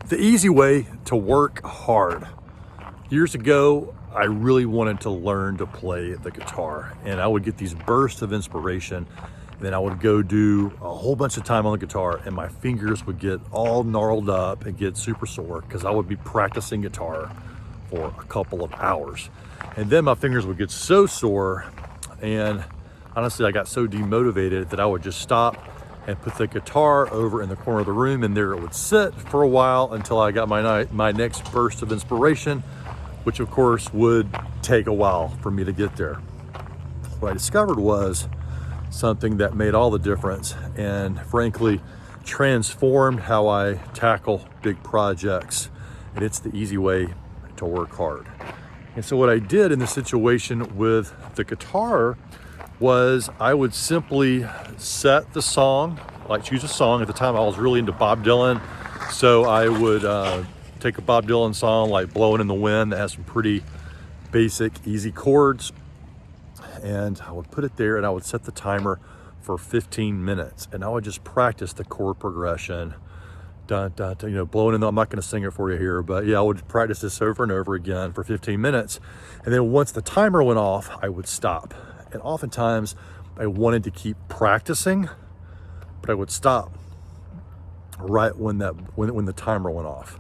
The easy way to work hard. Years ago, I really wanted to learn to play the guitar, and I would get these bursts of inspiration, and then I would go do a whole bunch of time on the guitar, and my fingers would get all gnarled up and get super sore because I would be practicing guitar for a couple of hours. And then my fingers would get so sore, and honestly, I got so demotivated that I would just stop and put the guitar over in the corner of the room, and there it would sit for a while until I got my next burst of inspiration, which of course would take a while for me to get there. What I discovered was something that made all the difference and frankly transformed how I tackle big projects, and it's the easy way to work hard. And so what I did in the situation with the guitar was I would simply set the song, like choose a song. At the time I was really into Bob Dylan, so I would take a Bob Dylan song like Blowing in the Wind that has some pretty basic, easy chords, and I would put it there and I would set the timer for 15 minutes, and I would just practice the chord progression. Dun, dun, dun, blowing in the, I'm not going to sing it for you here, but yeah, I would practice this over and over again for 15 minutes. And then once the timer went off, I would stop. And oftentimes I wanted to keep practicing, but I would stop right when the timer went off.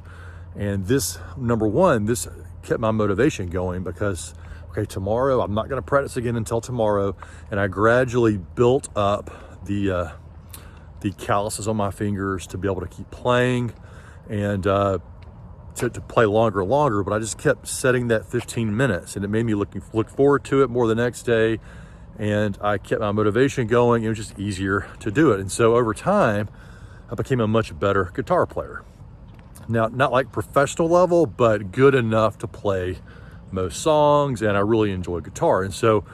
And this, number one, this kept my motivation going because, okay, tomorrow, I'm not going to practice again until tomorrow. And I gradually built up the calluses on my fingers to be able to keep playing and to play longer and longer. But I just kept setting that 15 minutes, and it made me look forward to it more the next day. And I kept my motivation going. It was just easier to do it. And so over time, I became a much better guitar player. Now, not like professional level, but good enough to play most songs, and I really enjoy guitar. And so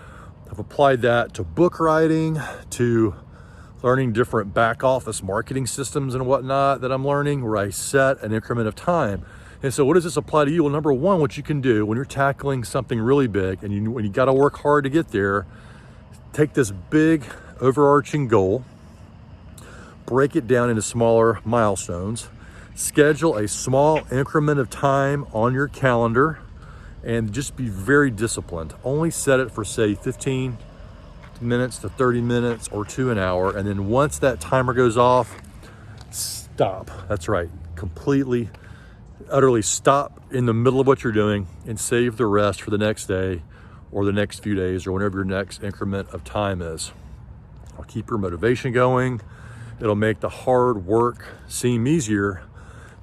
I've applied that to book writing, to learning different back office marketing systems and whatnot that I'm learning, where I set an increment of time. And so what does this apply to you? Well, number one, what you can do when you're tackling something really big and when you got to work hard to get there, take this big overarching goal, break it down into smaller milestones, schedule a small increment of time on your calendar, and just be very disciplined. Only set it for, say, 15 minutes to 30 minutes or to an hour. And then once that timer goes off, stop. That's right. Completely, utterly stop in the middle of what you're doing and save the rest for the next day or the next few days or whenever your next increment of time is. It'll keep your motivation going. It'll make the hard work seem easier.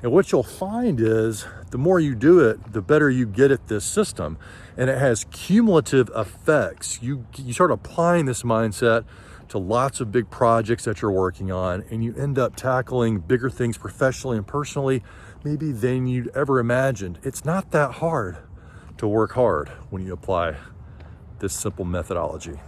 And what you'll find is the more you do it, the better you get at this system. And it has cumulative effects. You start applying this mindset to lots of big projects that you're working on, and you end up tackling bigger things professionally and personally, maybe than you'd ever imagined. It's not that hard to work hard when you apply this simple methodology.